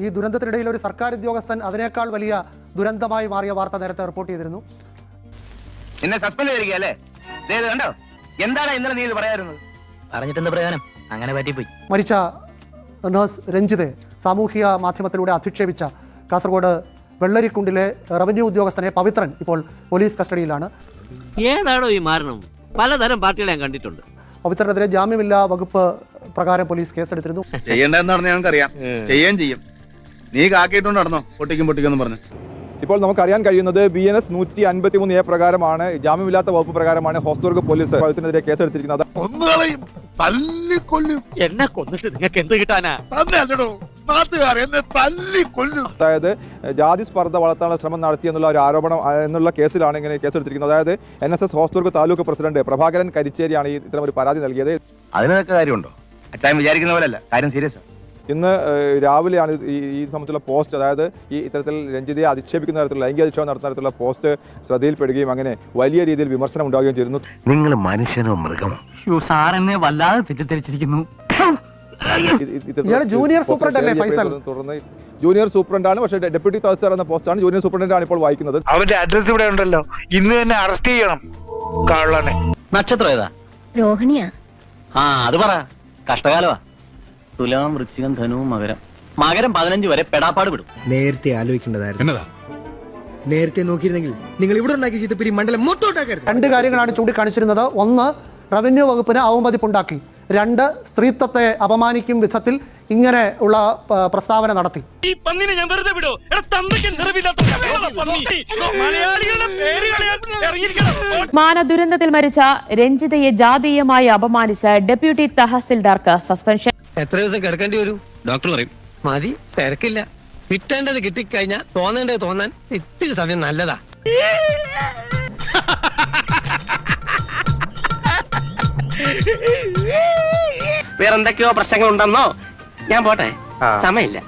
ഈ ദുരന്തത്തിനിടയിൽ ഒരു സർക്കാർ ഉദ്യോഗസ്ഥൻ അതിനേക്കാൾ വലിയ ദുരന്തമായി മാറിയ വാർത്ത നേരത്തെ റിപ്പോർട്ട് ചെയ്തിരുന്നു. എന്നെ സസ്പെൻഡ് ചെയ്തിരിക്കുകയല്ലേ? കണ്ടോ എന്താണ് ഇന്നലെ നീ ഇത് പറയാറുന്നത്? പറഞ്ഞിട്ടെന്താ പ്രയോജനം? അങ്ങനെ പറ്റിപ്പോയി. മരിച്ച നഴ്സ് രഞ്ജിതെ സാമൂഹിക മാധ്യമത്തിലൂടെ അധിക്ഷേപിച്ച കാസർഗോഡ് വെള്ളരിക്കുണ്ടിലെ റവന്യൂ ഉദ്യോഗസ്ഥനെ പവിത്രൻ ഇപ്പോൾ പോലീസ് കസ്റ്റഡിയിലാണ്. ഏതാണോ ഈ മാരണം? പലതരം പാർട്ടികളെ ഞാൻ കണ്ടിട്ടുണ്ട്. പവിത്രനെതിരെ ജാമ്യമില്ലാ വകുപ്പ് പ്രകാരം പോലീസ് കേസെടുത്തിരുന്നു. ചെയ്യേണ്ടതെന്ന് ഞങ്ങൾക്കറിയാം, ചെയ്യുകയും ചെയ്യും. നീ കാക്കിയിട്ടുണ്ട് നടന്നോ പൊട്ടിക്കും പറഞ്ഞു. ഇപ്പോൾ നമുക്കറിയാൻ കഴിയുന്നത് BNS 153A പ്രകാരമാണ്, ജാമ്യമില്ലാത്ത വകുപ്പ് പ്രകാരമാണ് ഹോസ്ദുർഗ് പോലീസ് പവിത്രനെതിരെ കേസെടുത്തിരിക്കുന്നത്. എന്നെ കൊന്നിട്ട് നിങ്ങൾക്ക് എന്ത് കിട്ടാനാ? അതായത് ജാതി സ്പർദ്ധ വളർത്താനുള്ള ശ്രമം നടത്തി എന്നുള്ള ഒരു ആരോപണം എന്നുള്ള കേസിലാണ് ഇങ്ങനെ കേസെടുത്തിരിക്കുന്നത്. അതായത് NSS ഹോസ്ദുർഗ് താലൂക്ക് പ്രസിഡന്റ് പ്രഭാകരൻ കരിച്ചേരിയാണ് ഇത്തരം ഒരു പരാതി നൽകിയത്. അതിനൊക്കെ കാര്യമുണ്ടോ? അച്ഛൻ വിചാരിക്കുന്ന പോലല്ല, കാര്യം സീരിയസ്. ഇന്ന് രാവിലെയാണ് ഈ സംബന്ധിച്ചുള്ള പോസ്റ്റ്, അതായത് ഈ ഇത്തരത്തിൽ രഞ്ജിതയെ അധിക്ഷേപിക്കുന്ന തരത്തിലുള്ള ലൈംഗിക അധിക്ഷേപം നടത്തുന്ന തരത്തിലുള്ള പോസ്റ്റ് ശ്രദ്ധയിൽപ്പെടുകയും അങ്ങനെ വലിയ രീതിയിൽ വിമർശനം ഉണ്ടാവുകയും ചെയ്തിരുന്നു. നിങ്ങൾ മനുഷ്യനോ മൃഗം? സാറെന്നെ വല്ലാതെ തെറ്റിദ്ധരിച്ചിരിക്കുന്നു. ജൂനിയർ സൂപ്രണ്ട് അല്ലേ ഫൈസൽ? തുടർന്ന് ജൂനിയർ സൂപ്രണ്ടാണ്, പക്ഷേ ഡെപ്യൂട്ടി തഹസിൽദാർ എന്ന പോസ്റ്റാണ്. ജൂനിയർ സൂപ്രണ്ടാണ് ഇപ്പോൾ വായിക്കുന്നത്. അവന്റെ അഡ്രസ് ഇവിടെ ഉണ്ടല്ലോ, ഇന്ന് തന്നെ അറസ്റ്റ് ചെയ്യണം. നക്ഷത്രം ഏതാ? രോഹിണിയാ. അത് പറ. കഷ്ടകാലമാ. തുലാം, വൃശ്ചികം, ധനു, മകരം. മകരം 15 വരെ പെടാപ്പാട് വിടും. നേരത്തെ ആലോചിക്കേണ്ടതായിരുന്നു. നേരത്തെ നോക്കിയിരുന്നെങ്കിൽ നിങ്ങൾ ഇവിടെ ഉണ്ടാക്കി ചിത്തപ്പിരി മണ്ഡലം മൊത്തോട്ടാക്കരുത്. രണ്ട് കാര്യങ്ങളാണ് ചൂണ്ടിക്കാണിച്ചിരുന്നത്. ഒന്ന്, റവന്യൂ വകുപ്പിന് അവമതിപ്പുണ്ടാക്കി. രണ്ട്, സ്ത്രീത്വത്തെ അപമാനിക്കും വിധത്തിൽ ഇങ്ങനെ ഉള്ള പ്രസ്താവന നടത്തി. മാന ദുരന്തത്തിൽ മരിച്ച രഞ്ജിതയെ ജാതീയമായി അപമാനിച്ച ഡെപ്യൂട്ടി തഹസിൽദാർക്ക് സസ്പെൻഷൻ. എത്ര ദിവസം കിടക്കേണ്ടി വരും? ഡോക്ടർ പറയും മതി, തിരക്കില്ല. കിട്ടേണ്ടത് കിട്ടിക്കഴിഞ്ഞാൽ തോന്നേണ്ടത് തോന്നാൻ ഇത്തിരി സമയം നല്ലതാ. വേറെന്തൊക്കെയോ പ്രശ്നങ്ങൾ ഉണ്ടെന്നോ? ഞാൻ പോട്ടെ, സമയമില്ല.